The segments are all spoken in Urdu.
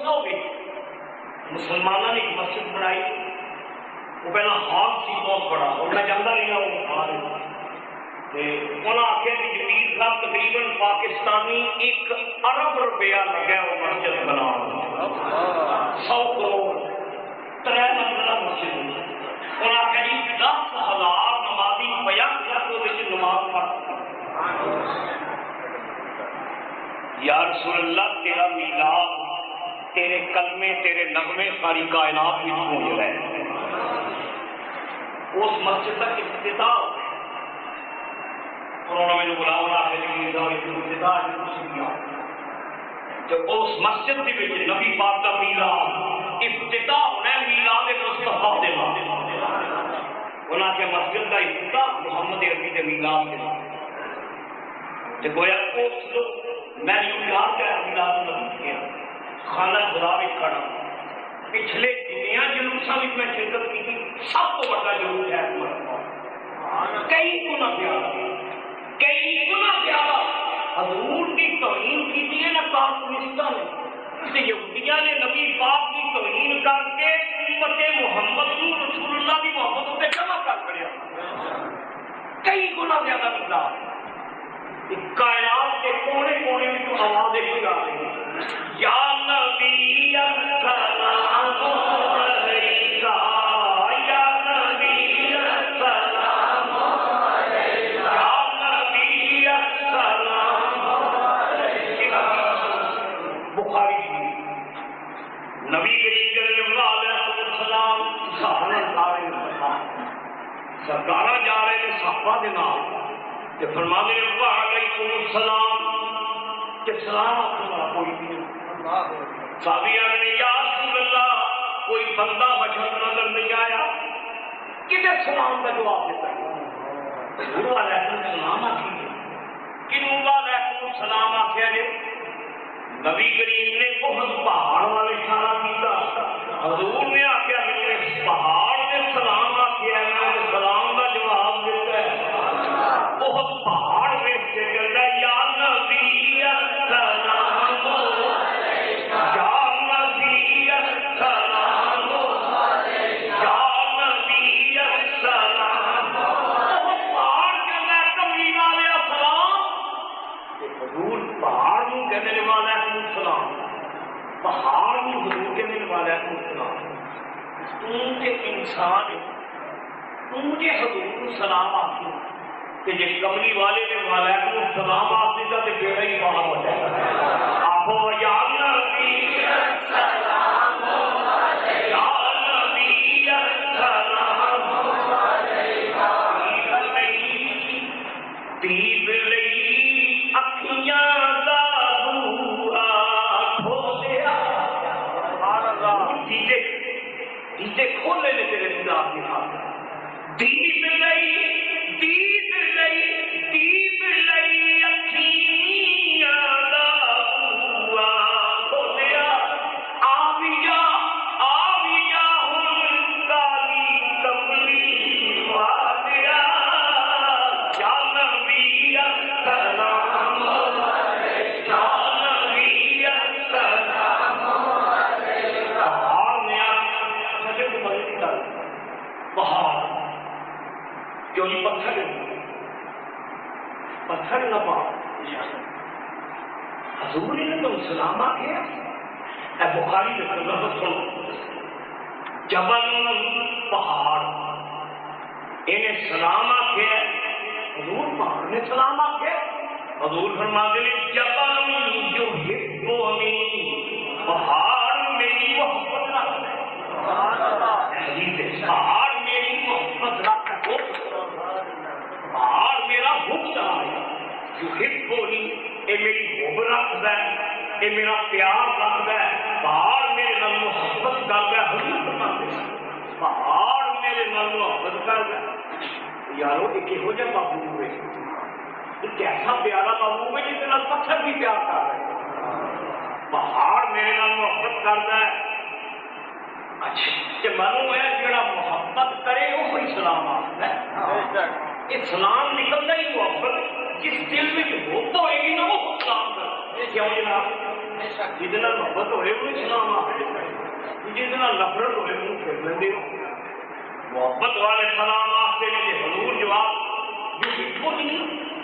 سو میں مسلمانوں نے ایک مسجد بنائی، وہ پہلا ہال سی بہت بڑا، اور میں جانتا نہیں ہوں وہ ہال انہوں نے آخیا کہ جمیل صاحب تقریباً پاکستانی 1 ارب روپیہ لگا وہ مسجد بنا 100 کروڑ 3 منزلہ مسجد۔ انہوں نے آخیا جی 10,000 نمازی بیک رکھ نماز پڑھ۔ یا رسول اللہ تیرا میلاد، تیرے کلمے، تیرے نغمے ساری کائنات میں گونج رہے ہیں۔ اس مسجد کا افتتاح انہوں نے بلایا جب اس مسجد کے نبی پاک کا میلاد افتتاح ہونا ہے، میلاد مصطفیٰ دے انہوں نے مسجد کا افتتاح محمد عربی کے میلاد کے جب گویا میں یاد کر میلاد نبی کیا خانہ خدا بھی کھڑا پچھلے دنیا جلوسوں میں میں شرکت کی سب تو بڑا جلوس ہے کئی گنا زیادہ حضور کی توہین کی ہے نا کارٹونسٹوں نے، یہودیاں نے نبی پاک کی توہین کر کے امت محمد رسول اللہ کی محبت اسے جمع کر کریا کئی گنا زیادہ مقدار۔ کائنات کے کونے کونے میں جو آواز ایک آ رہی ہے یا نبی السلام علیکہ، یا نبی السلام علیکہ، یا نبی السلام علیکہ۔ بخاری نبی کریم صلی اللہ علیہ وسلم سرکار جا رہے ہیں صحابہ کے نام کہ فرمانے وعلیکم السلام کہ سلام آخر کوئی نہیں۔ صحابیہ نے یا رسول اللہ کوئی بندہ بشر نظر نہیں آیا کدھے سلام کا جواب دیتا ہے؟ وعلیکم السلام آخی کنوں وعلیکم السلام آخیا جی؟ نبی کریم نے بہت پہاڑ والے اشارہ کیا، حضور نے آخیا میرے پہاڑ نے سلام آخیا میں سلام کا جواب دیتا ہے۔ بہت پہاڑ ویچ کے کہتا ہے یا نبی السلام علیکہ، یا نبی السلام علیکہ، یا نبی السلام۔ بہت پہاڑ کہتا ہے کملی والے السلام، حضور پہاڑ کو کہنے والا ہے السلام، پہاڑ کو حضور کہنے والا ہے السلام۔ تم کے انسان تمہیں حضور کو سلام آتی کہ جب کملی والے نے وعلیکم السلام آپ دیتا تو بیڑا ہی باہر ہو جائے آپ یا نبی السلام علیکہ، یا نبی السلام علیکہ۔ دیب لئی اکھیاں دا دورا کھولیا، دیدے کھولے نے تیرے خدا کی خاطر۔ دیب لئی پتھر نہ پاؤ حضور نے تو سلام آ گیا۔ اے بخاری میں لفظ سنو جبل پہاڑ انہیں سلام آ گیا، حضور پہاڑ نے سلام آ گیا۔ حضور فرماتے ہیں جبل جو ہپونی پہاڑ میری محبت رکھتا ہے، پہاڑ میری محبت رکھتا ہے، پہاڑ میرا حب چلا ہے، جو ہپونی یہ میری حب رکھتا ہے، یہ میرا پیار رکھتا ہے، پہاڑ میرے نال محبت کرتا ہے۔ حضور فرماتے ہیں پہاڑ میرے نال محبت کرتا ہے۔ یارو ایک یہو جہا محبوب ہے، ایک ایسا پیارا محبوب ہے جس کے نال پتھر بھی پیار کر رہے ہیں، پہاڑ میرے نال محبت کرتا ہے۔ اچھا کہ معلوم ہے جڑا محبت کرے وہ سلام آتا ہے، اسلام نکلتا ہی محبت جس دل میں ہو تو ہوئے گی نا وہ سلام کر۔ کیوں جناب جتنا محبت ہوئے وہ اسلام آ جتنا نفرت ہوئے وہ پھر لیندے ہو محبت والے سلام آتے ہیں حضور جواب جو ہٹبونی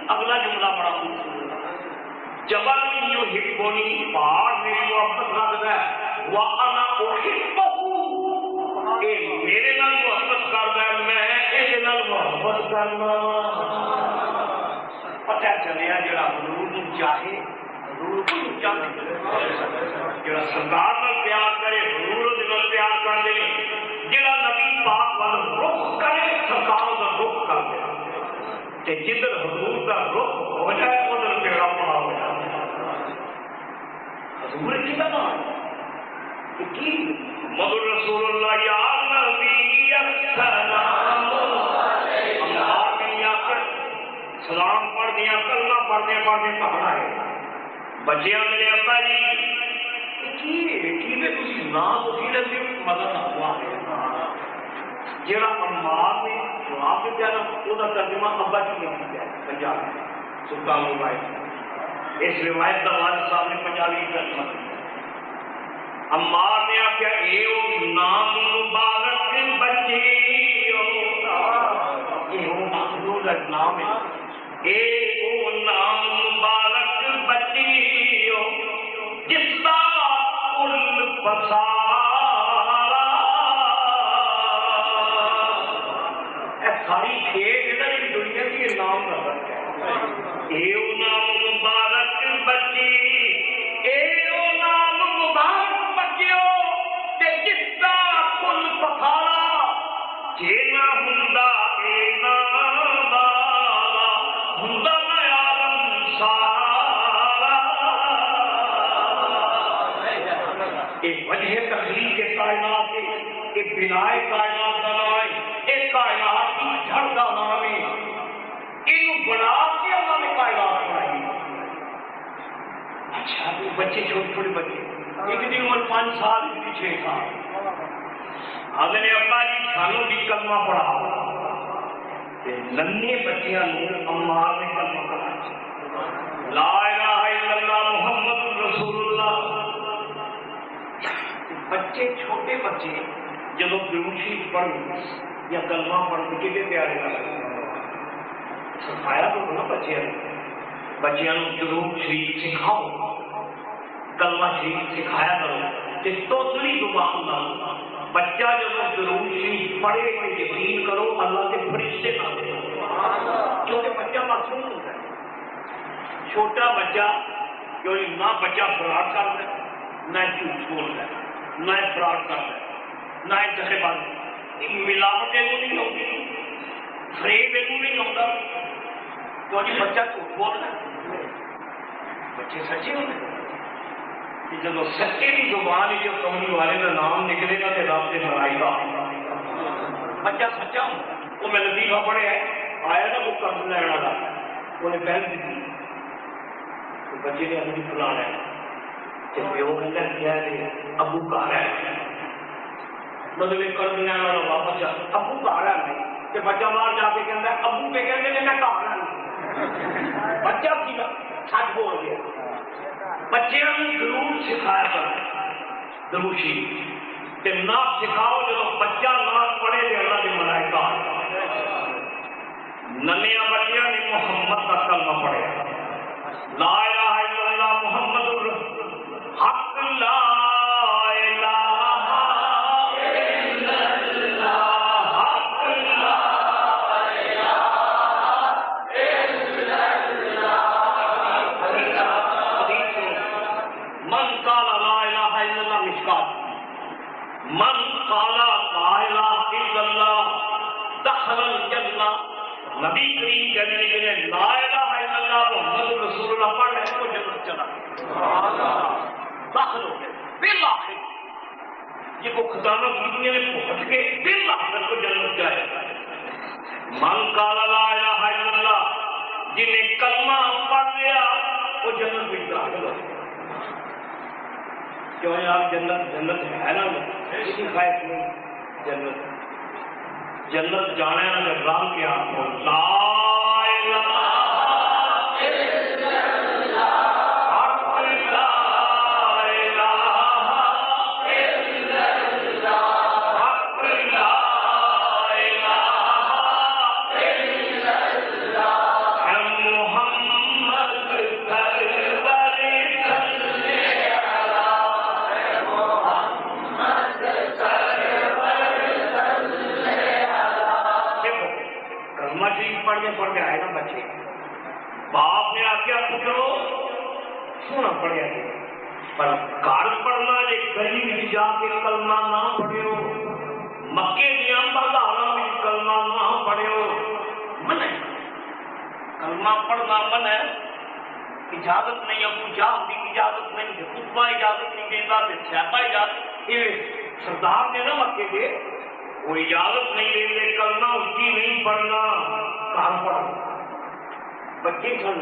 اگلا جملہ بڑا خوبصورت جبل یو ہٹبونی پہاڑ میری محبت رکھتا ہے وَأَنَا أُحِبُّهُ اے میرے نال محبت کرتا ہے میں اس نال محبت کرنا پتہ چلیا جڑا حضور کو چاہے حضور کو چاہے جڑا سرکار نال پیار کرے حضور دے نال پیار کر دے جڑا نبی پاک وال رخ کرے سرکار دا رخ کر دے کہ جدھر حضور کا رخ ہو جائے ادھر پیڑا پڑا ہو جائے حضور کی نام کی مگر رسول اللہ یا نبی السلام سلام پڑھ دیا کلمہ پڑھتے پڑھتے پڑھنا ہے بچیاں میرے ابا جی تھی نام اسی لگے مدد ہوا ہے جہاں امار نے جواب دیا نا وہ ترجمہ ابا جی نے کیا پنجاب میں سلطان روایت اس روایت کا والد صاحب نے پنجابی ترجمہ کیا امار نے آخیا اے او نام مبارک بچی یہ وہ محدود نام ہے اے او نام مبارک بچی جس کا کل پسارا اے ساری کھیل ادھر کی دنیا کی نام کا فرق ہے اے او نام مبارک بچی اے او نام مبارک بچیو تے جس کا کل پسارا جینا ہندا اے نام ہندا عالم سارا ایک وجہ تخلیق کے کائنات ایک بنائے کائنات کا نام ہے ایک کائنات کی جڑ کا نام ہے ان بنا کے اللہ نے کائنات بنائی اچھا وہ بچے چھوٹے چھوٹے بچے ایک دی عمر 5 سال ایک دی 6 سال اگلے ابا جی سانوں بھی کلمہ پڑھا ننے بچیاں امار نے کلمہ پڑھا لا الہ الا اللہ محمد رسول اللہ بچے چھوٹے بچے جب دروشی پڑھ یا کلمہ پڑھ کے کتنے پیارے لگتے سکھایا تو نا بچیاں درود شریف سکھاؤ کلمہ شریف سکھایا کرو کہ توتلی زبان نہ بچہ جب درود شریف پڑھے تو یقین کرو اللہ کے فرشتے آتے ہیں کیونکہ بچہ معصوم ہوتا ہے چھوٹا بچہ کیونکہ نہ بچہ فراڈ کرتا ہے نہ جھوٹ بولتا ہے نہ فراڈ کرتا ہے نہ دخے باز ملاوٹ نہیں ہوتی فریب نہیں ہوتا کیونکہ بچہ جھوٹ بولتا ہے بچے سچے ہوتے ہیں جب سچے کی زبان جو کمنی والے کا نام نکلے گا تو رب سے مرائی گا بچہ سچا ہوں وہ میں لطیفہ پڑھے ہے آیا نا وہ قرض لینا تھا انہیں پہل دی تو بچے نے ابھی پلانا ہے کہ پیو کہتا کیا ہے ابو گھر ہے مطلب قرض لینا والا واپس ابو گھر ہے کہ بچہ باہر جا کے کہتا ہے ابو پہ کہتے ہیں میں گھر ہے بچہ سیدھا سچ بول گیا بچے ضرور سکھایا کر دروشی کہ نعت سکھاؤ جب بچہ نعت پڑھے تو اللہ کے ملائکہ ننیا بچیاں نے محمد کا کلمہ پڑھے لا الہ الا اللہ محمد حق لا الہ الا اللہ حق لا الہ الا من قال لا الہ الا اللہ مشکات من قال لا الہ الا اللہ دخل الجنہ نبی کریم کہنے کے لا الہ الا اللہ محمد رسول اللہ پڑھ ہے تو جنت چلا داخل ہو گئے بالآخر یہ کو خزانہ دنیا میں پہنچ کے بالآخر کو جنت جائے من قال لا الہ الا اللہ جنہیں کلمہ پڑھ لیا وہ جنت میں داخل ہو گئے کیوں آپ جنت ہے نا کسی خواہش نہیں جنت جانا ہے اگر رام کے آپ کو لا الہ الا اللہ حق لا پڑھیا پر گھر پڑھنا جی گلی میں جا کے کلمہ نہ پڑھو، مکے دیا بازاراں میں کلمہ نہ پڑھو، من ہے کلمہ پڑھنا من ہے، اجازت نہیں، ابو جہل کی اجازت نہیں، خطبہ اجازت نہیں دیتا، سیاپا اجازت، یہ سردار نے نا مکے کے وہ اجازت نہیں دیں گے کلمہ اچھی نہیں پڑھنا، گھر پڑھنا بچے سن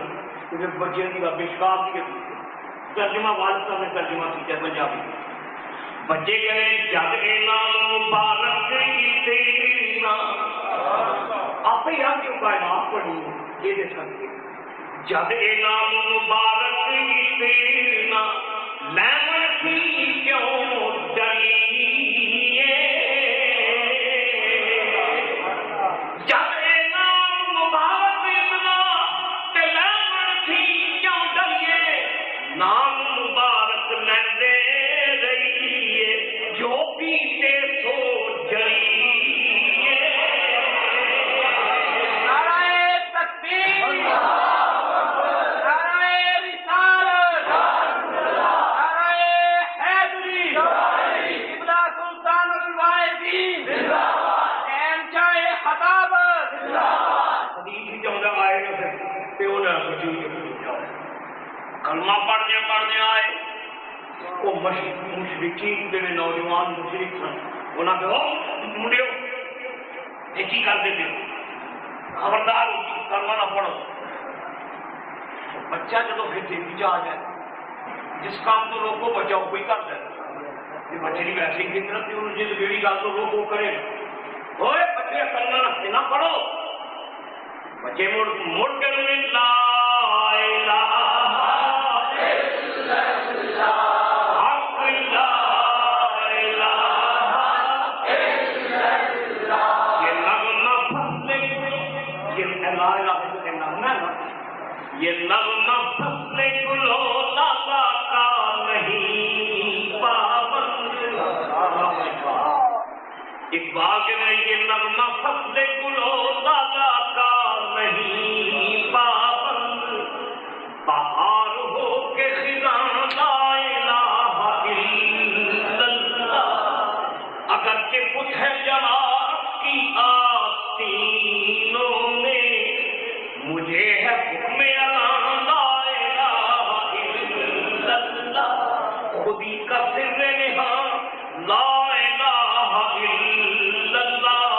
کیونکہ بچے کی بشکار کی ترجمہ والد صاحب نے ترجمہ کیا پنجابی بچے کہے جگ اعلان مبارک تیرا آپ ہی آپ جو کائنات پڑھی یہ دیکھ سکتے جگ اعلان مبارک تیرا لیمن کی کیوں ڈری نام مبارک لیندے رہیے جو پیتے سو جائیے نعرہ تکبیر نعرہ رسالت نعرہ حیدری قبلہ سلطان الواحدین چاہے خطابت حدیث ہی چاہتا آئے گا پیو نہ کچھ کلمہ پڑھنے آئے وہ مشرکین جڑے نوجوان مشرک سن انہاں کہو منڈیو یہ کی کر دیتے ہو خبردار کلمہ نہ پڑھو بچہ جب پھر دیکھی آ جائے جس کام تو روکو بچہ کوئی کر دے یہ بچے کی ویسے ہی فطرت تھی انہوں جس جیڑی گل تو روکو کرے ہوئے بچے کلمہ نہ پڑھو بچے مڑ کے لا الہ یہ نغمہ فصل گلو دادا کا نہیں پابند اقبال کے میں یہ نغمہ فصل گلو دادا کا نہیں پابند بہار ہو کے خزاں لا الہ الا اللہ اگرچہ کچھ ہے جواب کی آستینوں میں مجھے ہے حکم اعلان لا الہ الا اللہ خودی کا سر نہاں لا الہ الا اللہ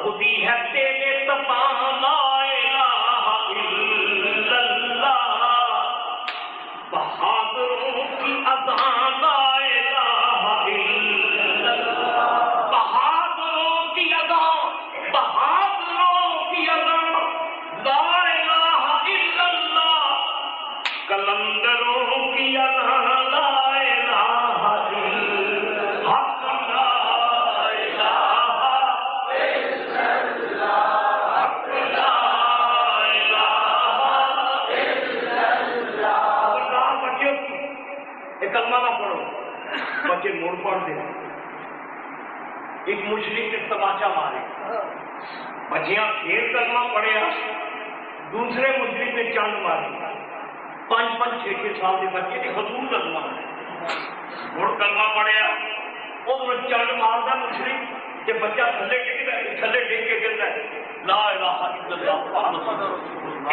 خودی ہے تیرے تپاں لا الہ الا اللہ بہادروں کی اذان لا الہ الا اللہ بہادروں کی اذان بہادروں کی اذان لا کلندروں کی اذان لا الہ الا حق لا الہ الا اللہ حق لا الہ الا اللہ بچے یہ کلمہ نہ پڑھو بچے موڑ پڑھ دے ایک مشرک نے تماچا مارے بچیاں پھر کلمہ پڑھیا دوسرے مشرک نے چانڈ ماری 5-6 سال کے بچے کی حضور کلمہ مڑ کلمہ پڑھیا وہ چنڈ مارتا مشرک کہ بچہ تھلے ڈگ کے گرتا ہے لا الہ الا اللہ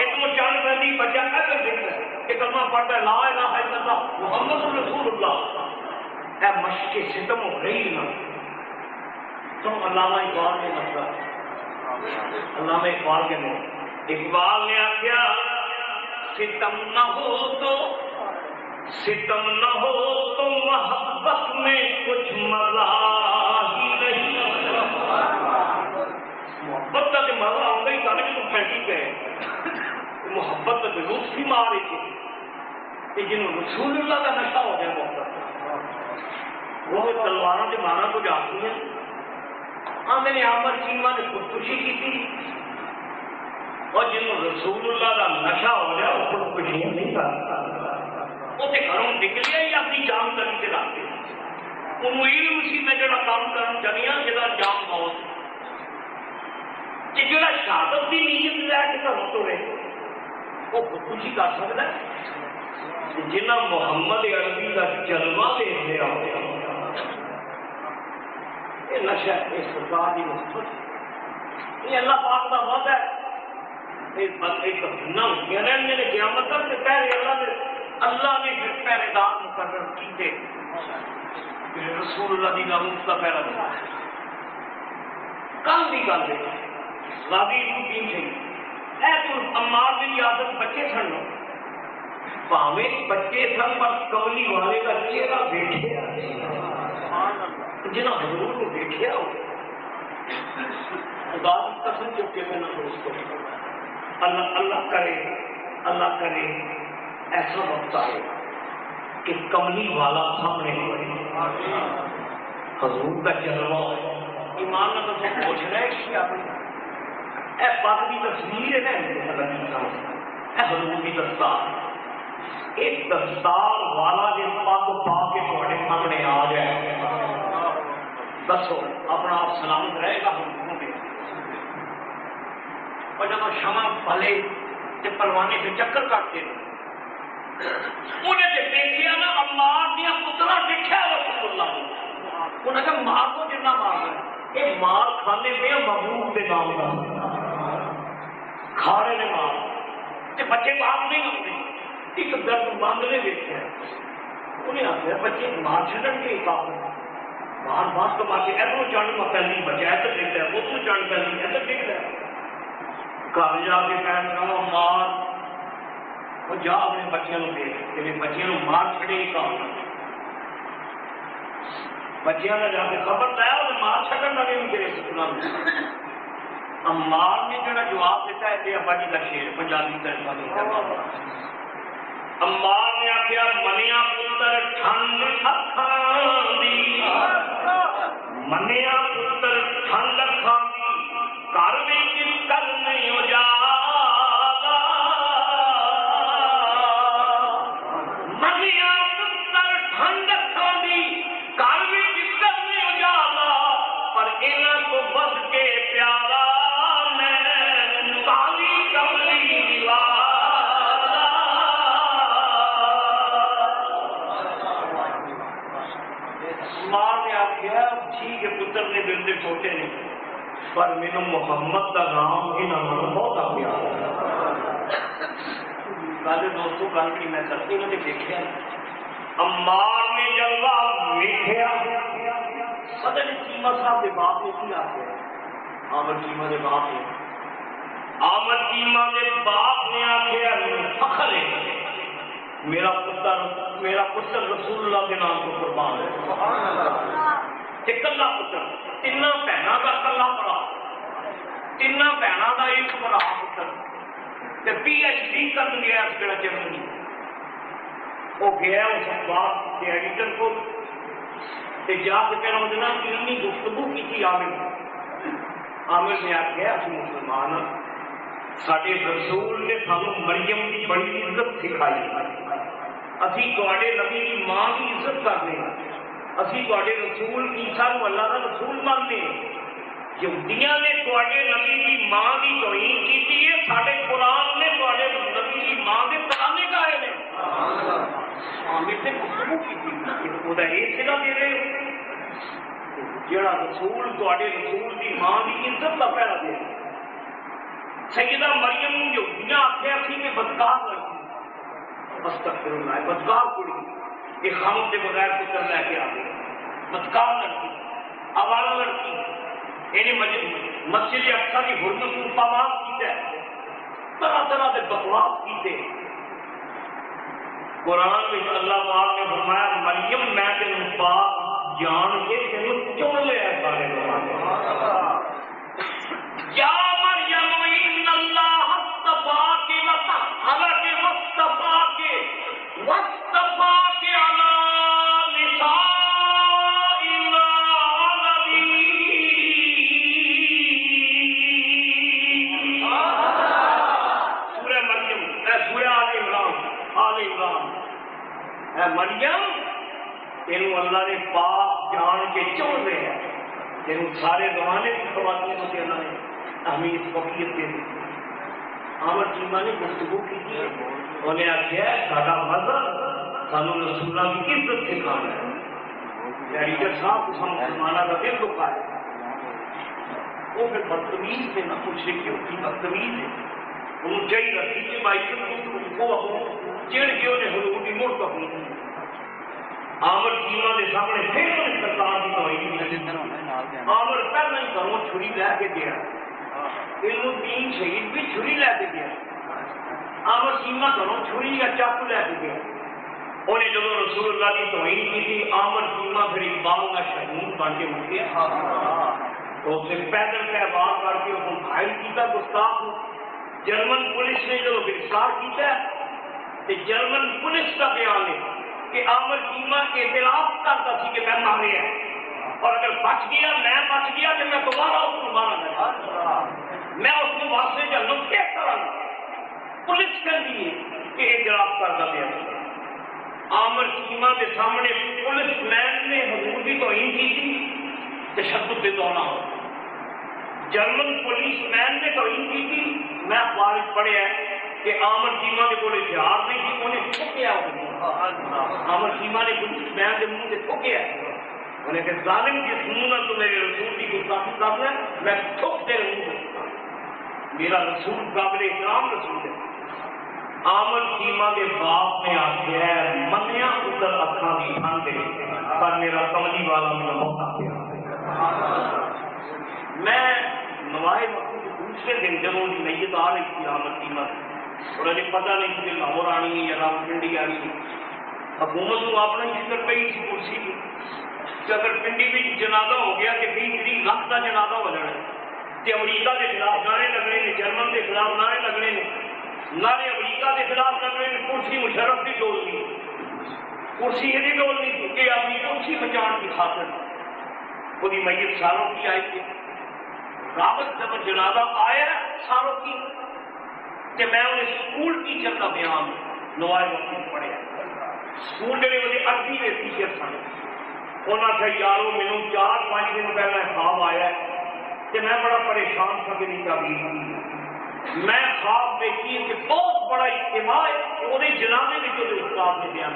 ایک وہ چنڈ پہنی بچہ کر دیکھتا ہے کہ کلمہ پڑھتا ہے لا الہ الا اللہ محمد رسول اللہ اے مشق ستم ہو رہی نا تم علامہ اقبال نے مسئلہ علامہ اقبال کے نام اقبال نے آخیا ستم نہ ہو تو محبت میں کچھ مزہ ہی نہیں محبت کا تو مزہ آتا ہی تھا کہ تم پھینکی گئے محبت کا جلوس بھی مار رہی تھی کہ جنہوں رسول اللہ کا نشہ ہو گیا محبت وہ تلواروں سے مارا تو جاتی ہیں ہاں میں نے عامر چیمہ نے خودکشی کی تھی اور جنہوں رسول اللہ کا نشہ ہو گیا وہ خودکشی نہیں کرتا وہ تو گھروں نکلیا ہی اپنی جان کرنے کے لاتے انہوں علم سی میں جڑا کام کرنا چاہیے جہاں جان موت کہ جڑا شہادت کی نیت لے کے گھروں تو رہے وہ خودکشی کر سکتا ہے جنہ محمد عربی کا جلوہ دیکھ لیا یہ نشہ اس سرکار کی مستفد یہ اللہ پاک کا وعدہ ہے. قیامت تک پہلے اللہ نے پھر پہلے دار مقرر کیتے رسول اللہ کی ناموس کا پہلا دن کل کی گل ہے راوی روٹین تھی اے تو عمار کی عادت بچے سن پاوے بچے سن پر کملی والے کا چہرہ دیکھے جنہوں حضور کو دیکھا ہو خدا کی قسم چپ کے میں نہ دوست اللہ کرے ایسا وقت آئے کہ کملی والا سامنے حضور کا جلوہ ایمان نہ تو پوچھ رہے کہ اپنی اے پاک کی تصویر ہے نا اے حضور کی دستار ایک دستار والا جن پگ پا کے تھوڑے سامنے آ جائے دسو اپنا آپ سلامت رہے گا اور جب شمع پلے پروانے سے چکر کاٹتے انہیں جب دیکھا نا عمار دیا پترا دیکھا رسول اللہ انہیں کہا مار کو جتنا مار رہا یہ مار کھانے پہ محبوب کے نام کا کھا رہے نے مار بچے بات نہیں ہوتے ایک درد مند نے دیکھا انہیں آخر بچے مار چڑھن کے کافی مار بات تو بات ادھر چڑھ پہلی بچہ ادھر ڈگتا ہے ادھر چڑھ پہلی ادھر ڈگتا ہے گھر جا کے کہنا مار وہ جا اپنے بچوں کو دیکھ کہ بچوں کو مار چڑے کام بچیاں نے جا کے خبر لایا انہیں مار چڑھن لگے بھی تیرے سکنا عمار نے جڑا جواب دیتا ہے یہ ابا جی کا شیر پنجابی ترجمہ نہیں عمار نے آخیا منیا پتر ٹھنڈ اکھاں دی منیا پتر ٹھنڈ اکھاں دی گھر وچ کرنے اجالا منیا پتر ٹھنڈ اکھاں دی گھر وچ کرنے اجالا پر انہاں تو بد کے پیارا میں کالی کملی ماں نے آخیا ٹھیک ہے پتر نے دل سے چھوٹے نہیں پر مینو محمد کا نام انہوں بہت پیار ہے دوستوں گل کی میں کرتی انہوں نے دیکھا عمار نے جلوہ ویکھیا پتہ نہیں چیمہ صاحب کے باپ نے کی آخیا آمد چیمہ کے باپ نے آخیا فخر ہے میرا پتر رسول اللہ کے نام کو قربان ہے کلا پتر تین بہنوں کا کلا بڑا تین بہنوں کا ایک بڑا پتر PhD کر گیا جڑا جرمنی وہ گیا اس اخبار کے ایڈیٹر کو جا کے پہلے انہوں نے علمی گفتگو کی تھی عامر نے آخیا اسی مسلمان سارے رسول نے سانو مریم کی بڑی عزت سکھائی اسی تواڈے نبی کی ماں کی عزت کرنے اسی تواڈے رسول عیسیٰ کو اللہ کا رسول مانتے ہیں یہودیاں نے تواڈے نبی کی ماں کی توہین کی ہے سارے قرآن نے تواڈے نبی کی ماں کے ترانے گائے نے عامر نے گفتگو کی تھی وہ یہ سلا دے رہے ہو جڑا رسول تواڈے رسول کی ماں کی عزت کا پہلا دے سیدہ مریم یہودیاں آخیا سی کہ بدکار لڑکی استغفر اللہ بدکار کڑی یہ خامد کے بغیر پتر لے کے آ گئی بدکار لڑکی آوارہ لڑکی انہیں مسجد اقصی کی حرمت کو پامال کیتا ہے طرح طرح کے بکواس کیتے قرآن میں اللہ پاک نے فرمایا مریم میں تینوں پاک جان کے تینوں چن لیا سارے یا مریم ان اللہ اصطفاک وطہرک واصطفاک علی نساء العالمین سورہ مریم سورہ آل عمران اے مریم تینوں اللہ نے پاک جان کے چن لیا تینوں سارے زمانے کی خواتین کو اللہ نے اہمیت فقیت دے دی عامر چیمہ نے گفتگو کی انہیں آخیا ساڈا مذہب سانو رسولوں کی عزت سکھانا ہے، ایڈیٹر صاحب تو سانو مسلمانوں کا دل دکھا ہے۔ وہ پھر بدتمیز سے نہ پوچھے کہ اس کی بدتمیز ہے، انہوں چاہیے رکھی کہ بھائی وہ چڑھ کے انہیں حضور کی مڑ تک آمر چیما کے سامنے پھر انہیں سرکار کی توہین، آمر پہلے ہی گھروں چھری لے کے گیا، علم الدین شہید بھی چھری لے کے گیا، آمر چیما گھروں چھری یا چاقو لے کے گیا۔ انہیں جب رسول اللہ کی توہین کی تھی، آمر چیما پھر اقبال کا شہید بن کے اٹھ گیا، تو اسے پیدل پہوار کر کے اس کو گھائل کیا گستاخ کو۔ جرمن پولیس نے جو گرفتار کیا، تو جرمن پولیس کا بیان ہے کہ آمر چیما اعتراف کرتا سی کہ میں مارے ہیں، اور اگر بچ گیا میں بچ گیا کہ میں دوبارہ اس کو مارا، میں اس کو واسطے جنم کیس طرح پولیس کر دی کہ اعتراف کرتا پیا۔ آمر چیما کے سامنے پولیس مین نے حضور کی توہین کی تھی، تشدد کے دوران ہو، جرمن پولیس مین نے توہین کی تھی۔ میں اخبار پڑھیا ہے کہ آمر چیما کے کول ہتھیار نہیں تھی، انہیں تھوکیا، آمر چیما نے پولیس مین کے منہ سے تھوکیا، انہیں کہ ظالم جس منہ تو میرے رسول کی گستاخی کرنا ہے، میں تھوک دے منہ سے، میرا رسول قابل احترام رسول ہے۔ آمر چیما کے باپ نے آخیا منیا ادھر اکھاں دی ٹھنڈ پر میرا کملی والا میرا موقع پیا۔ میں نوائے وقت کے دوسرے دن جب ان کی نیت آ رہی تھی آمر چیما، اور مجھے پتہ نہیں کہ لاہور آنی ہے یا راولپنڈی آنی ہے، حکومت کو اپنا ہی فکر پی اس کرسی کی کہ اگر پنڈی میں جنازہ ہو گیا کہ 20-30 لاکھ کا جنازہ ہو جانا ہے، کہ امریکہ کے خلاف نعرے لگنے نے، جرمن کے خلاف نعرے لگنے نے، نعرے امریکہ کے خلاف لگنے نے، کرسی مشرف کی ڈولنی، کرسی یہ ڈولنی تھی کہ اپنی کرسی بچاؤ کی خاطر وہی میت سالوں کی آئی تھی۔ رابط جب جنازہ آیا سالوں کی کہ میں انہیں سکول ٹیچر کا بیان نوائے وقت پڑھیا، سکول جڑے وہ عربی کے ٹیچر سن، انہوں نے یارو مینو 4-5 دن پہلے خواب آیا کہ میں بڑا پریشان تھا کہ نہیں کبھی میں خواب دیکھی کہ بہت بڑا اجتماع ہے، وہ جنازے میں جو استاد نے بیان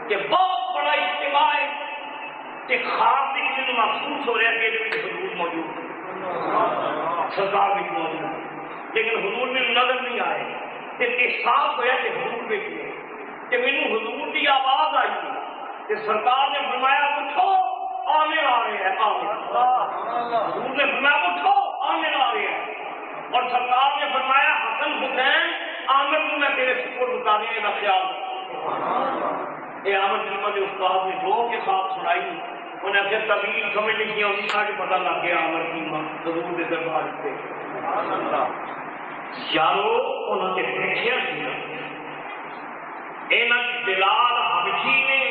کہ بہت بڑا اجتماع ہے کہ خواب میں کسی محسوس ہو رہا ہے کہ حضور موجود ہے، سرکار بھی موجود ہے، لیکن حضور میں نظر نہیں آئے، کہ احساس ہوا کہ حضور بھی ہے، کہ مینو حضور کی آواز آئی کہ سرکار نے فرمایا اٹھو عامر آ رہے ہیں، حضور نے فرمایا اٹھو عامر آ رہے ہیں، اور سرکار نے فرمایا حسن حسین عامر کو میں تیرے سپرد اتارنے کا خیال رکھوں۔ یہ عامر چیما کے استاد نے رو کے ساتھ سنائی، انہیں پھر طویل سمجھ نہیں کیا، ان کا پتہ لگ گیا عامر چیما حضور کے دربار سے یارو انہوں نے دیکھا بلال حبشی نے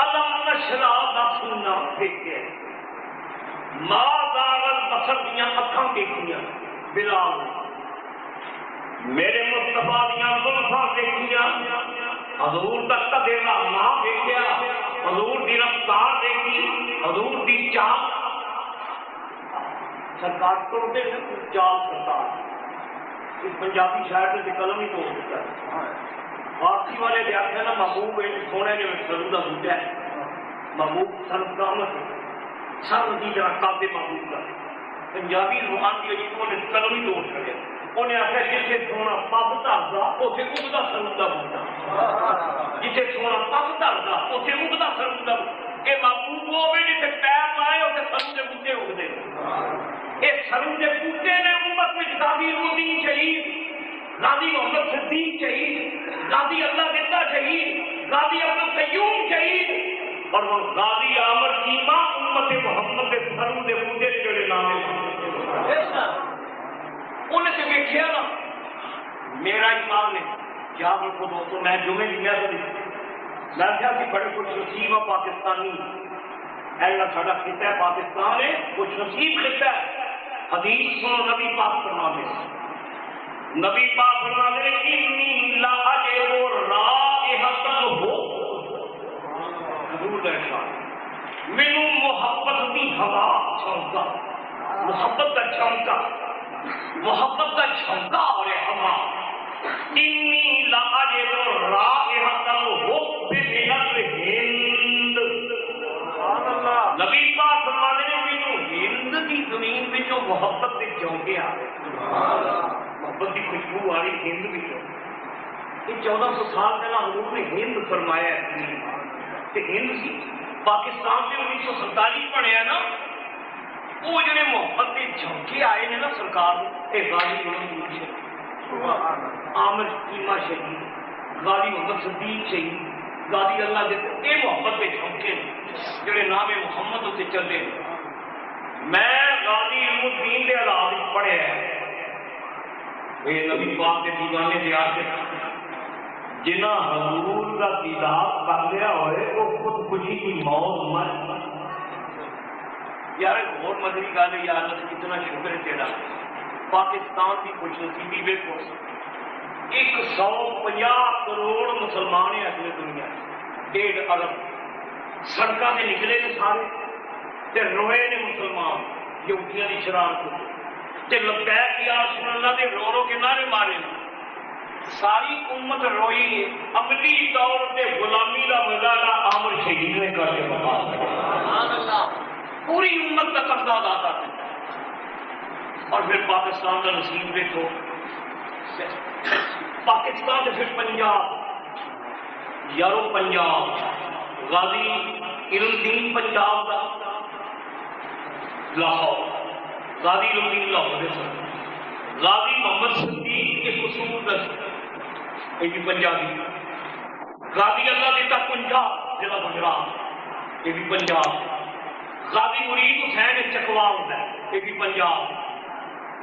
علم نشرا دا سننا دیکھا، مادار بسر دیا اکھاں دیکھیاں بلال نے، میرے مصطفیٰ دیا زلفاں دیکھیاں، حضور تک کا دینا نہ دیکھا، حضور دی رفتار دیکھی، حضور دی چال، سرکار توڑتے چال سرکار، اس پنجابی شاعر نے قلم ہی توڑ دیتا ہے، فارسی والے نے آخیا نا محبوب سونے کے سرو کا بوٹا ہے، محبوب سر کامت سر کی طرح کابے محبوب کا، پنجابی زبان کی عجیب نے قلم ہی توڑ چڑیا، انہیں آخیا جسے سونا پب دھرتا اتنے اگتا سرو کا بوٹا، جسے سونا پب دھرتا اتنے اگتا سرو کا بوٹا، یہ محبوب ہوے جسے پیر لائے اتنے سرو کے بوٹے اگتے، یہ سرو کے بوٹے نے امت میں غازی الدین شہید، غازی محمد صدیق شہید، غازی اللہ دیتا شہید، غازی عبد القیوم شہید، اور وہ غازی عامر چیما امت محمد کے سرو کے بوٹے جڑے نام انہیں سے دیکھا نا میرا ایمان نے کیا دیکھو دوستوں، میں جمعے کی میں کیا کہ بڑے کچھ نصیب ہے پاکستانی، ایسا ساڈا خطہ ہے پاکستان ہے، کچھ نصیب خطہ ہے۔ حدیث سنو نبی پاک فرماتے ہیں، نبی پاک فرماتے ہیں انی لا اجد رائحۃ ہو، حضور کا ارشاد، مینوں محبت کی ہوا چھونکا، محبت کا چھونکا، محبت کا چھونکا اور ہوا انی لاجد رائحۃ الحب من الہند. نبی پاک فرماتے ہیں مینوں ہند کی زمین وچوں محبت دے جھونکے آ گئے. محبت کی خوشبو آ رہی ہند وچوں. یہ 1400 سال پہلا حضور نے ہند فرمایا ہے. ہند سی پاکستان سے 1947 بنیا نا. وہ جڑے محبت کے جھونکے آئے نے نا سرکار غازی محمد شہید, عامر چیمہ شہید, غازی محمد صدیق شہید, غازی اللہ دے, یہ محبت کے جھونکے جڑے نام محمد اتنے چلتے. میں غازی علم الدین کے حالات پڑھے ہیں. یہ نبی پاک کے دیوانے دے عاشق جنہ حضور کا دیدار کر لیا ہوئے وہ خود خوشی کی موت مر. یار ایک اور مدری گل ہے, یا اللہ کتنا شکر ہے تیرا. پاکستان کی خوش نصیبی ویکھو, 150 کروڑ مسلمان ہیں اگلے دنیا, 1.5 ارب. سڑکوں سے نکلے نے سارے تے روئے نے مسلمان یہودیاں دی شرارت تے لبیک یا رسول اللہ دے رو رو کے نعرے مارے. ساری امت روئی ہے. عملی طور پہ غلامی کا مظاہرہ عامر شہید نے کر کے بتا دیا. پوری امت کا قبضہ ادا کر دیتا. اور پھر پاکستان کا نصیب دیکھو. پاکستان سے پھر پنجاب, یارو پنجاب غازی علم الدین پنجاب کا لاہور, غازی علم الدین لاہور سے غازی محمد صدیق کے قصور دس یہ بھی پنجابی. غازی اللہ دیتا پنجاب ضلع گجرات یہ بھی پنجاب. غازی مرید حسین چکوال ہے یہ بھی پنجاب.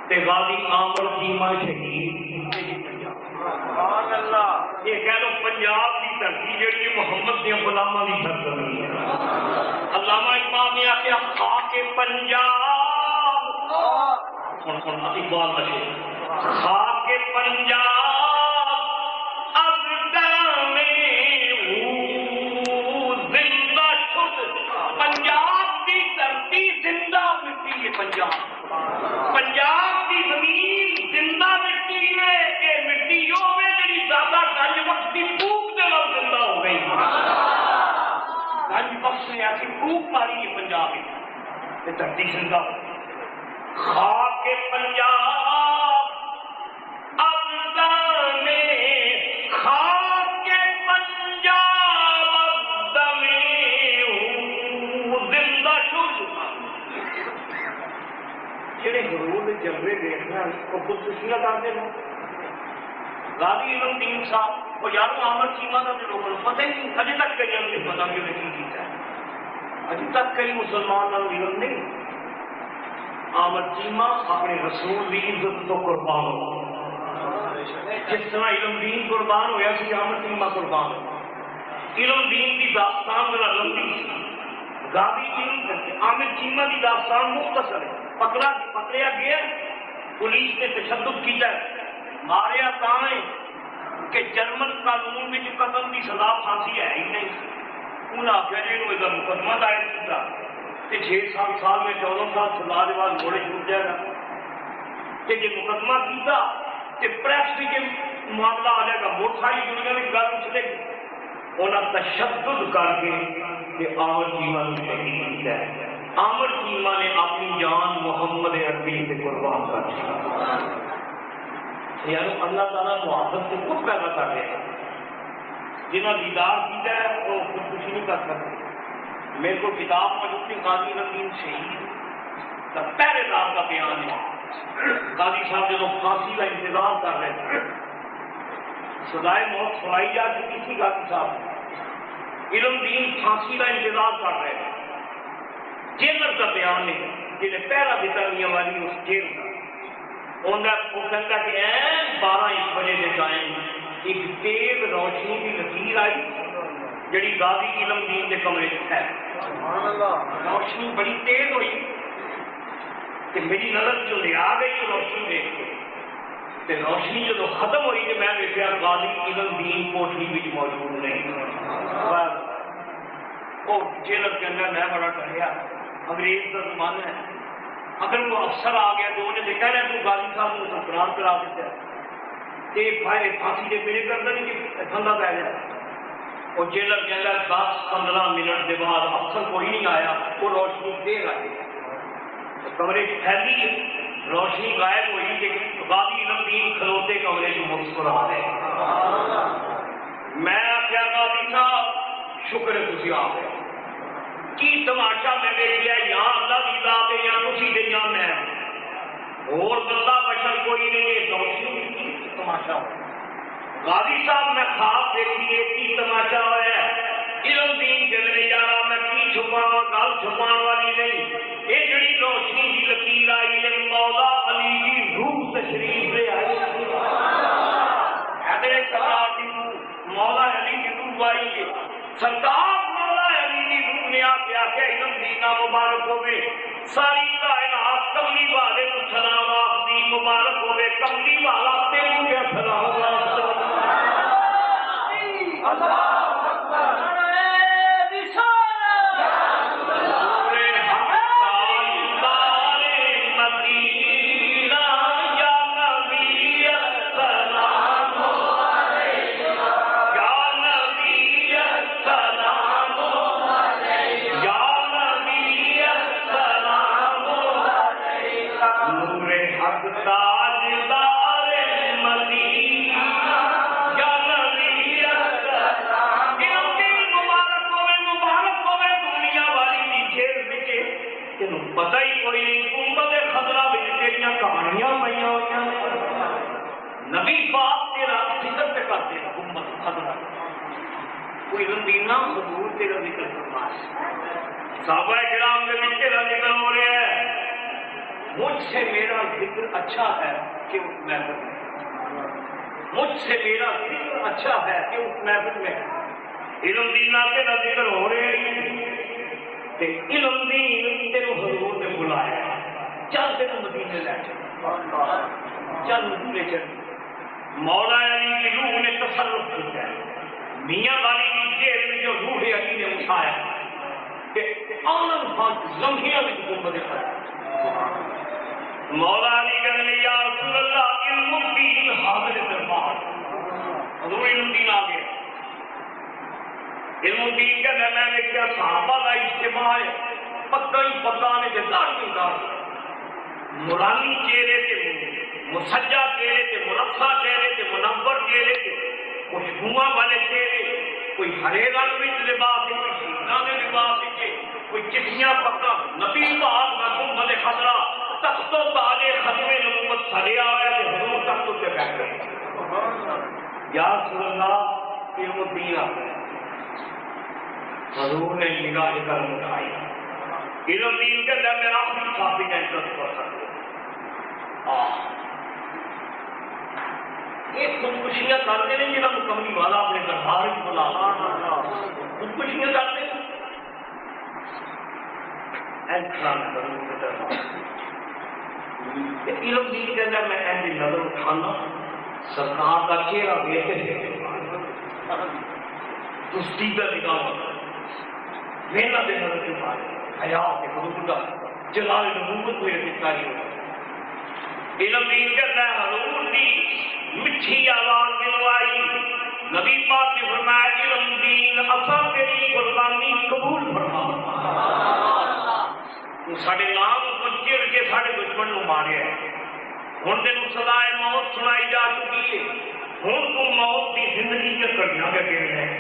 تے غازی عامر چیمہ شہید یہ بھی پنجاب. سبحان اللہ. یہ کہہ لو پنجاب کی دھرتی جیڑی محمد کے غلاماں کی سرزمین ہے. علامہ اقبال نے آخیا خاک پنجاب, اقبال کا شعر, خاک پنجاب از دم او زندہ شد. پنجاب کی دھرتی زندہ مٹی ہے. پنجاب کی زمین زندہ مٹی ہے. یہ مٹی ہوے جی زیادہ گنج بخش کی پھوک دے نال زندہ ہو گئی. گنج بخش نے ایسی پھوک ماری ہے پنجاب کی دھرتی زندہ ہو. خاک پنجاب اب دانے خاک پنجاب اب دمے زندہ شد. جڑے غرور جلوے دیکھنا وہ خود خوشیاں کرتے ہیں. غازی علم الدین صاحب وہ یار عامر چیمہ کا لوگوں کو پتہ ہی نہیں. ابھی تک کئی ہم نے پتا بھی نہیں کیتا ہے. ابھی تک کئی مسلمان کا علم نہیں. عامر چیمہ اپنے رسول کی عزت تو قربان ہو. جس طرح علم دین قربان ہوا سی عامر چیمہ قربان ہو. علم دین کی داستان ذرا لمبی سی. غازی علم عامر چیمہ کی داستان مختصر ہے. پکڑیا گیا, پولیس نے تشدد کیا, ماریا تائیں کہ جرمن قانون میں قتل کی سزا پھانسی ہے ہی نہیں. انہیں آخیا جی یہ مقدمہ دائر کیا 6 سال میں 14 سال سزا کے بعد موڑے چھوٹ جائے گا. کہ جی مقدمہ کیا کہ پریس بھی معاملہ آ جائے گا. بہت ساری دنیا میں گل چلے گی. انہیں تشدد کر کے عامر چیمہ نے شہید کیا ہے. عامر چیمہ نے اپنی جان محمد عربی سے قربان کر دی. یعنی اللہ تعالیٰ محبت سے خود پیدا کر رہے ہیں. جنہیں دیدار کیا ہے وہ خودکشی نہیں کر سکتے. میرے کو کتاب موجود تھی غازی علم الدین شہید کا پہلے دار کا بیان ہے. غازی صاحب جب پھانسی کا انتظار کر رہے تھے, سزائے موت سنائی جا چکی تھی. غازی صاحب علم دین پھانسی کا انتظار کر رہے تھے. جیلر کا بیان ہے جنہیں پہلا دیتا میاں والی اس جیل کا. وہ کہتا کہ 12-1 بجے کے ٹائم ایک تیز روشنی کی لکیر آئی جڑی غازی علم دین کے کمرے ہے. روشنی بڑی تیز ہوئی کہ میری نظر جو لے آ گئی روشنی دیکھ کے. روشنی جب ختم ہوئی کہ میں دیکھا غازی علم دین کوٹھی بھی موجود نہیں. وہ جیلر کے اندر میں بڑا ڈریا. انگریز کا زمانہ ہے, اگر وہ افسر آ گیا تو انہیں دیکھا رہا تو غازی صاحب نے اقرار کرا دیتا ہے. پھانسی کے میرے کرتا نہیں کہ تھندا پی گیا. وہ جیلر کہتا 10-15 منٹ کے بعد افسر کوئی نہیں آیا, وہ روشنی دیر آئی, کمرے پھیلی روشنی غائب ہوئی کہ غازی نبی کھلوتے کمرے کو مسکرا رہے. میں آخیا غازی صاحب شکر ہے تھی آ گئے, کی تماشا میں دیکھا یا اللہ کی ذات ہے یا تسی دے یا میں اور بندہ بشر کوئی نہیں ہے, روشنی کی تماشا ہو. غازی صاحب میں خواب دیکھی ہے کی تماشا ہوا ہے, علم دین جلنے یارا میں کی چھپاوا, گل چھپان والی نہیں. یہ جڑی روشنی کی لکیر آئی ہے مولا علی کی روح تشریف لے آئی. حیدر سرکار کی روح مولا علی کی روح آئی ہے. سرکار مولا علی کی روح نے آ کے آخیا علم دینا مبارک ہوئے, ساری کائنات کملی والے کو سلام آخری مبارک ہوئے, کملی والا تیرے کے سلام آخری. اللہ صحابہ کرام کے بیچ تیرا ذکر ہو رہا ہے. مجھ سے میرا ذکر اچھا ہے کہ اس محفل میں, مجھ سے میرا ذکر اچھا ہے کہ اس محفل میں. علم دینا تیرا ذکر ہو رہا ہے, علم دین تیرے حضور نے بلایا, چل تیرے مدینے لے چل مدینے چل. مولا علی کی روح نے تصرف کیا ہے, میاں والی کی جیل میں جو روح علی نے اٹھایا کہ عالم خان زمینہ میں حکومت ہے. مولا علی کہنے یا رسول اللہ علم الدین حاضر دربار. حضور علم دین آ گیا. علم الدین کہنے میں نے کیا صحابہ کا اجتماع ہے, پتہ ہی پتہ نے جدار کی دار نورانی چہرے تھے, مسجع چہرے تھے, مرفع چہرے تھے, منور چہرے تھے, خوشبواں والے چہرے, کوئی ہرے رنگ میں لباس ہے, کوئی شیرہ میں لباس ہے, کوئی چٹیاں پکا نبی پاک مرحوم بنے خطرہ تخت و تاج ختم نبوت سجا ہوا ہے. حضور تخت سے بیٹھ گئے. یا رسول اللہ علم الدین آ گئے. حضور نے نگاہ کرم اٹھائی. علم دین کے اندر میرا اپنی کافی کا انٹرسٹ کر سکتے یہ خودکشیاں کرتے ہیں جنہوں نے کملی والا اپنے دربار میں بلا خودکشیاں کرتے ہیں. علم دین کے اندر میں ایسی نظر اٹھانا سرکار کا چہرہ دیکھے دستی کا نگاہ محنت نظر کے بارے حیات حضور کا جلال نبوت میرے دکھائی ہو. علم دین کے اندر حضور کی میٹھی آواز دلوائی. نبی پاک نے فرمایا علم دین اصل تیری قربانی قبول فرما. سارے نام کو چڑ کے سارے دشمن کو مارے ہے. ہوں تین سزائے موت سنائی جا چکی ہے. ہوں تو موت کی زندگی کے کڑیاں کے گئے ہیں.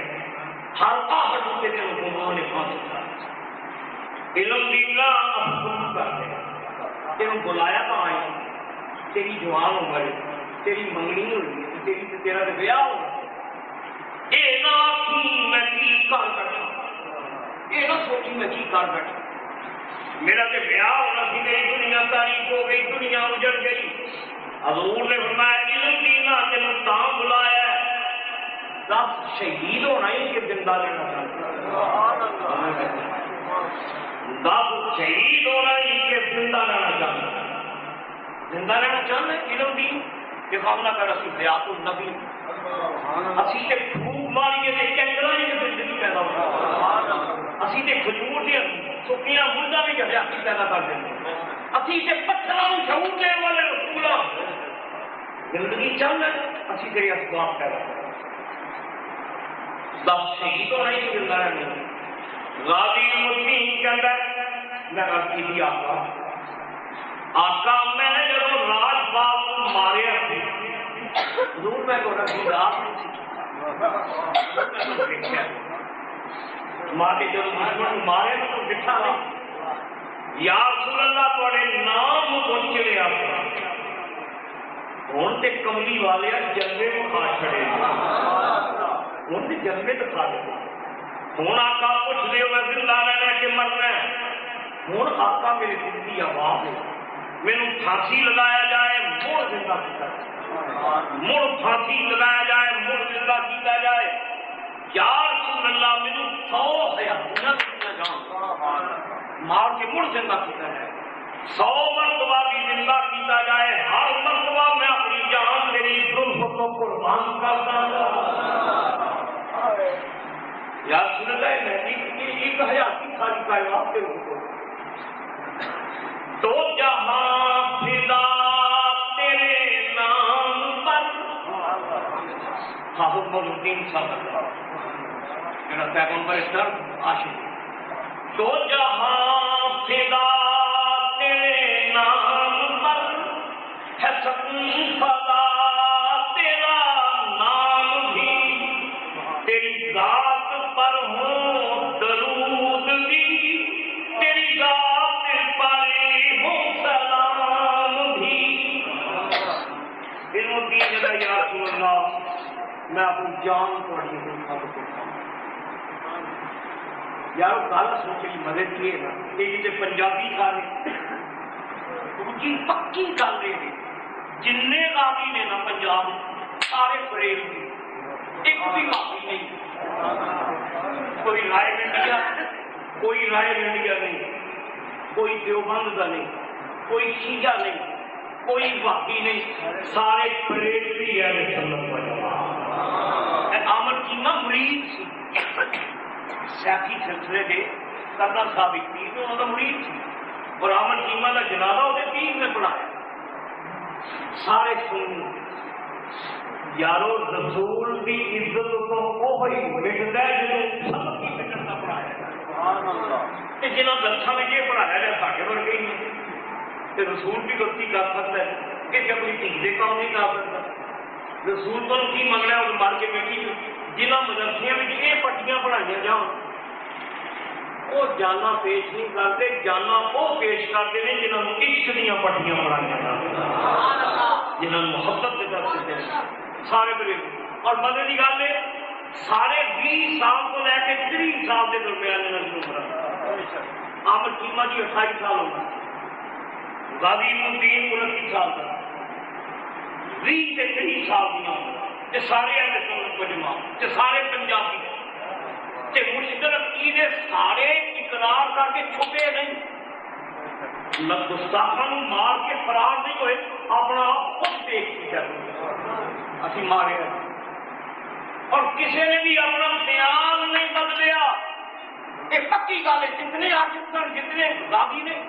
ہر آہٹ سے تین گناہ نے پھانس دیا. علم دینا افسوس کرتے تین بلایا تو آئے تیری جوان عمر تیری منگنی ہوئی تیری تیرا بیاہ ہو. یہ نہ میں کی کر بیٹھا, یہ نہ سوچی میں کی کر بیٹھا. میرا تو بیاہ ہونا سی, میری دنیا تاریخ ہو گئی, دنیا اجڑ گئی. حضور نے فرمایا علم دینا تینوں تاں بلایا ہے. دس شہید ہونا ہی کہ زندہ رہنا چاہتا, دس شہید ہونا ہی کہ زندہ رہنا چاہتا. زندہ رہنا چاہتا ہے علم دین کہ کام نہ کر اسی بیات النبی اسی تے پھوک ماریے تے کنگرا ہی زندگی پیدا ہو. اسی تے کھجور دیا سکیاں مردہ بھی حیاتی پیدا کر دیں. اسی تے پتھراں شعور دے والے رسولاں زندگی چل رہی اسی تیرے اسباب پیدا کر دس شہید ہونا ہی زندہ رہنا غازی الدین کہتا ہے میں عرض کی تھی آقا میں نے جب راج باغ کو ماریا تھی حضور میں کو رکھی رات مارے جب دشمن مارے تو بٹھا نہیں یا رسول اللہ تھوڑے نام کو چلے آپ ہوں تو کملی والے جلوے کو کھا چھڑے ہوں تو جلوے تو کھا لے ہوں آقا پوچھ دے میں زندہ رہنا کہ مرنا ہے ہوں آقا میرے دل کی آواز ہے میرے پھانسی لگایا جائے مڑ زندہ کیا مڑ پھانسی لگایا جائے مڑ زندہ کیا جائے یا رسول اللہ میرے 100 حیات مار کے مڑ زندہ کیا جائے 100 مرتبہ بھی زندہ کیا جائے ہر مرتبہ میں اپنی جان میری زلف کو قربان کرتا یا رسول اللہ میں ایک حیاتی ساری کائنات کے روح تو جہاں فدا تیرے نام پر حافظ مولودین صاحب میرا پیغمبر اس طرح عاشق تو جہاں فدا تیرے نام پر ہے فدا تیرا نام بھی تیری ذات پر ہوں درود بھی تیری ذات پر ہوں سلام بھی یا رسول اللہ میں اپنی جان پڑھی ہوں یار گل سوچی مدد کی ہے نا یہ پنجابی سارے دوسری پکی گل یہ جن راوی نے نا پنجاب سارے فریب نے ایک بھی معافی نہیں کوئی رائے انڈیا کوئی رائے انڈیا نہیں کوئی دیوبند کا نہیں کوئی شیعہ نہیں کوئی واقعی نہیں سارے فریب بھی ہے آمد چیمہ مرید سی سیاسی سلسلے کے سردار صاحب پیر نے انہوں کا مرید سی اور آمد چیمہ کا جنازہ وہ پیر نے پڑھایا سارے سنی یارو رسول کی عزت تو وہی مٹتا ہے جنہوں سب کی مٹن کا پڑھایا جنہوں درسوں میں یہ پڑھایا جائے ساڑھے ورگے ہی کہ رسول بھی غلطی کر سکتا ہے کہ اپنی تیجے کام نہیں کر سکتا رسول کو کی منگنا ہے مر کے بیٹھی جنہوں مدرسیاں میں یہ پٹیاں پڑھائیاں جان وہ جانا پیش نہیں کرتے جانا وہ پیش کرتے ہیں جنہوں نے عشق دیا پٹیاں پڑھائیاں جاتی جنہوں نے محبت کے درس دیتے سارے بڑے اور مزے کی گل ہے سارے 20 سال کو لے کے 30 سال کے درمیان آمد چیمہ جی 28 سال ہوگا غازی الدین 29 سال کا 20 سے 30 سال دیا یہ سارے اہل سنت کو جمع یہ سارے پنجابی کہ مشکل عقیدے سارے اقرار کر کے چھپے نہیں گستاخان مار کے فرار نہیں ہوئے اپنا آپ خود دیکھ کے اسی مارے اور کسی نے بھی اپنا خیال نہیں بدلیا یہ پکی گل ہے جتنے آشفتر جتنے غازی نے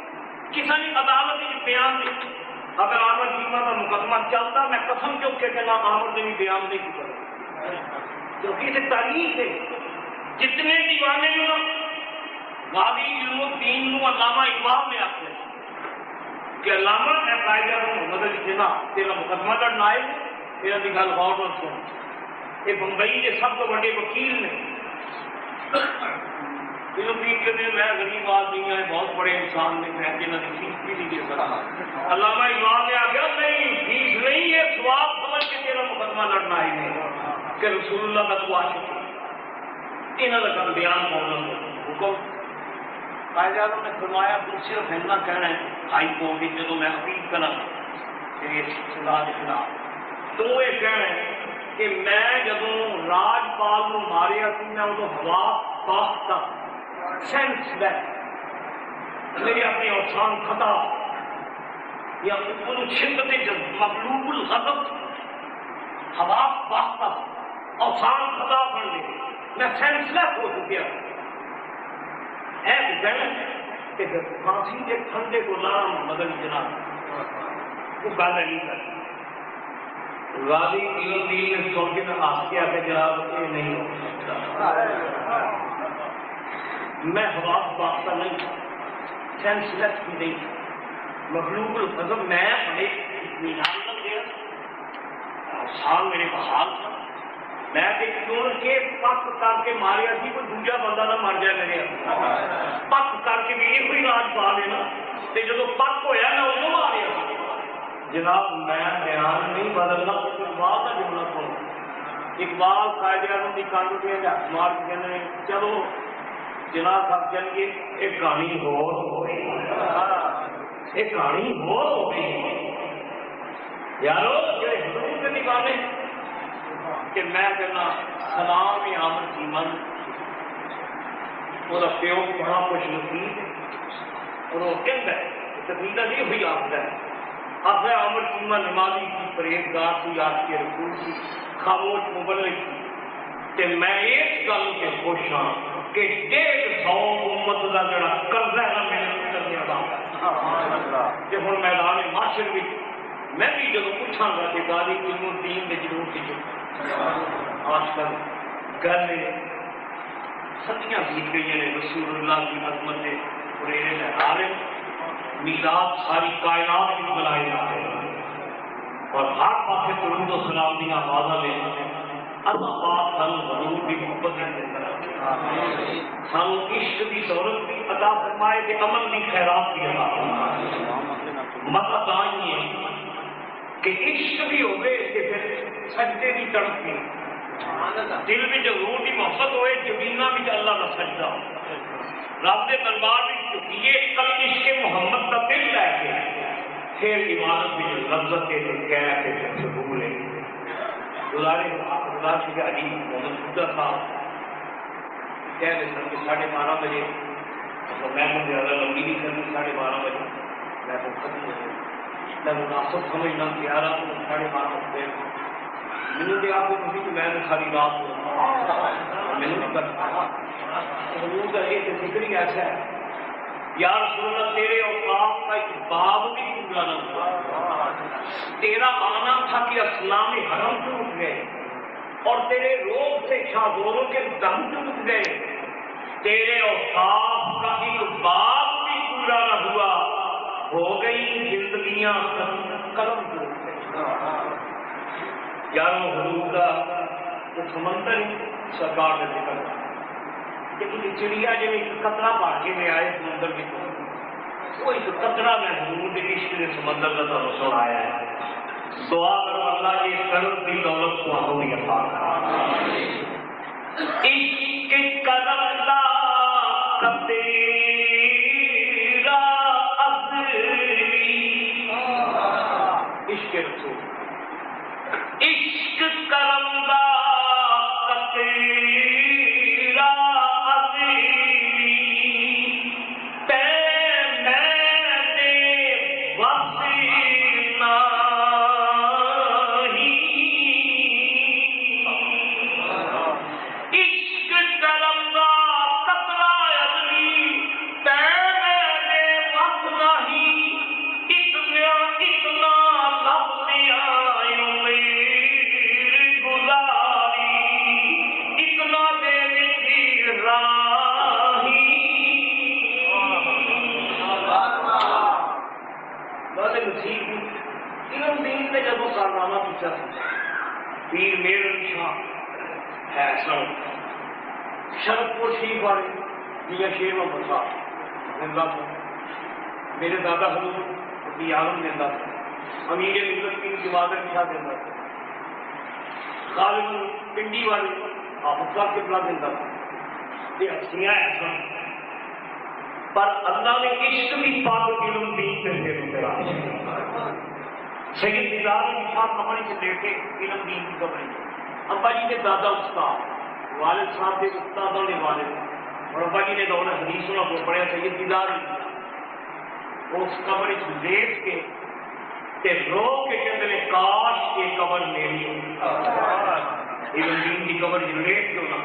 کسی نے عدالت بیان نہیں اگر آمد چیمہ کا مقدمہ چلتا میں قسم چک کے کہنا آمد نے بھی بیان نہیں کیا کیونکہ یہ تاریخ ہے جتنے دیوانے غازی علم الدین نو علامہ اقبال نے آخر کہ علامہ قائد محمد علی جناح تیرا مقدمہ لڑنا آئے تیرا بھی گل غور نہ سن یہ بمبئی کے سب تو بڑے وکیل نے میں غریب آدمی ہیں بہت بڑے انسان نے میں جنہوں نے فیس بھی نہیں دے سکتا علامہ اقبال نے آخیا نہیں فیس نہیں یہ سواب سمجھ کے تیرا مقدمہ لڑنا آئی نہیں کہ رسول اللہ کا تو عاشق انہوں کا بیان کرنا حکم قائد اعظم نے فرمایا تم صرف اتنا کہنا ہے ہائی کورٹ جب میں اپیل کرا سزا کے خلاف تو یہ کہنا ہے کہ میں جدوں راجپال کو ماریا سی میں ادو ہوا پاس تھا سینس لیس میری اپنی اوسان خطا یا شدت مغلوب الغضب ہوا پاس تھا اوسان خطا بن گئی میں سینس لیس ہو چکیا کہ پھانسی کے ٹھنڈے کو لام بدل جناب وہ گل نہیں کرتی غازی علم دین نے سن کے ہاتھ کیا کہ جناب یہ نہیں ہو سکتا. میں حواس باختہ نہیں، سینس لیس بھی نہیں، مخلوق الفضل میں بڑے اطمینان کر دیا سال میرے بحال تھا. میں کیوں کہ پک کر کے ماریا سی کوئی دوجا بندہ نہ مر جائے میرے پک کر کے بھی یہ کوئی راج پا لینا تے جدو پک ہویا میں ادو ماریا جناب. میں بیان نہیں بدلنا. اقبال کا جملہ سن، اقبال قائد اعظم کی کانڈ اٹھے ہاتھ مار کے کہنے چلو جناب صاحب چلیے ایک کہانی ہو گئی، ایک کہانی ہو گئی یارو جڑے حضور کے دیوانے کہ میں کہنا سلام ہی عامر سیمن وہ پیو بڑا خوش نصیب ہے اور وہ کہتا ہے تقریبا نہیں ہوئی آخر ہے آخر عامر سیمن نمازی کی پرہیزگار کی آج کے رسول کی خاموش مبلغ کی کہ میں اس گل سے خوش ہاں کہ 150 امت کا جڑا قرضہ ہے میں کرنے والا کہ ہوں میدان معاشر بھی میں بھی جب پوچھا گا کہ غازی علم الدین نے ضرور کی آج کل گل صدیاں بیت گئی ہیں رسول اللہ کی عظمت سے پورے لہرا رہے میلاد ساری کائنات کی بلائے جا رہے اور ہر پاسے درود و سلام کی آوازاں لے اللہ پاک سانو حضور کی محبت دے سانو عشق کی دولت بھی عطا فرمائے تے عمل کی خیرات بھی عطا فرمائے. مطلب آئی ہے کہ عشق بھی ہوئے کہ پھر سجدے کی تڑپ بھی دل میں جو روح کی محبت ہوئے جبینہ بھی اللہ کا سجدہ ہو رب کے دربار میں چکیے کل عشق محمد کا دل لے کے پھر عبادت بھی جو لذت ہے تو کہہ کے پھر قبول ہے. گزارے خدا شکر علی محمد خدا صاحب کہہ رہے سن کہ 12:30 بجے میں تو زیادہ لمبی نہیں کرنی 12:30 بجے میں تو ختم ہو جائے میں مناسب سمجھنا 11 تو 12:30 بجے مجھے دیا آپ کو کہ میں نے ساری رات میں نہیں کرتا حضور کا یہ ذکر ہی ایسا ہے یا رسول اللہ تیرے اوقات کا ایک باب بھی پورا نہ ہوا. تیرا آنا تھا کہ اسلام حرم ٹوٹ گئے اور تیرے روگ سے شاہدوروں کے دم ٹوٹ گئے. تیرے اوقات کا ایک باب بھی پورا نہ ہوا، ہو گئی زندگیاں قلم ٹوٹ گئی. یارو حضور کا جو سمندر ہی سرکار نے ذکر کیا کہ چڑیا جی ایک قطرہ پا کے میں آئے سمندر کی وہ ایک قطرہ میں حضور کے عشق کے سمندر کا تعلق سنایا ہے. دعا کرو اللہ یہ کرم کی دولت کو ہمیں عطا فرمائے. عشق کرم لا کتے عشق رسول عشق کرم دا کتیرا عظیم تے میں دے وسینا ہی عشق کرم دا قطرہ عظیم تے میں دے وسنا ہی اتنا لفظیاں جب کارنامہ پوچھا پیر میر شاہ ہے سن شرط پور شریف والے میاں شیر محمد صاحب زندہ تھا. میرے دادا حضور عالم زندہ تھا. امیر ملت کی جوادر شاہ زندہ تھا. غالب پنڈی والے حافظ صاحب کے بلا زندہ تھا. یہ ہستیاں ایسا پر اللہ نے عشق بھی پاک علم دین سے پھیرا. سید دیدار صاحب کمرے سے لیٹے علم دین کی کمرے ابا جی کے دادا استاد والد صاحب کے استادوں نے والد اور ابا جی نے دور حدیث سنا کو پڑھا سید دیدار اس کمرے سے لیٹ کے تے رو کے کہتے ہیں کاش یہ قبر میری علم دین کی قبر لیٹ کیوں نہ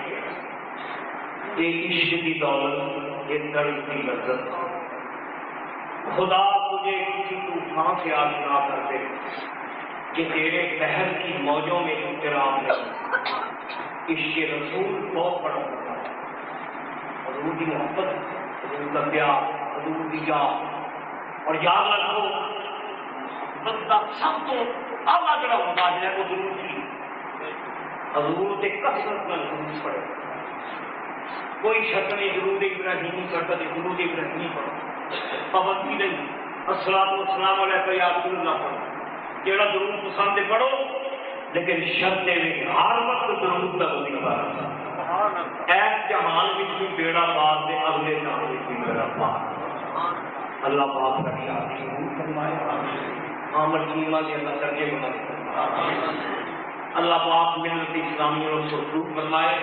یہ عشق کی دولت یہ درد کی لذت خدا تجھے کسی طوفان سے آشنا کر دے کہ تیرے بحر کی موجوں میں اضطراب نہیں، عشق رسول بہت بڑا ہوتا ہے، حضور کی محبت، حضور کا پیار، حضور کی یاد، اور یاد رکھو بندہ سب تو اعلیٰ جڑا ہوتا ہے وہ ضرور کی حضور کے کثرت میں ضرور پڑے، کوئی شرط نہیں درود ابراہیمی پڑھتا تو درود ابراہیمی پڑھو، پابندی نہیں، الصلاۃ والسلام علیک یا رسول اللہ پڑھو، جڑا درود پسند پڑھو، لیکن شرط میں ہر وقت درود کا ذکر ایس جہان میں بھی بیڑا پار دے، اگلے جہان میں بھی بیڑا پار، اللہ پاک کا شاد فرمائے، عامر چیمہ کے اللہ درجے بنا، اللہ پاک ملت اسلامی اور سرخرو فرمائے۔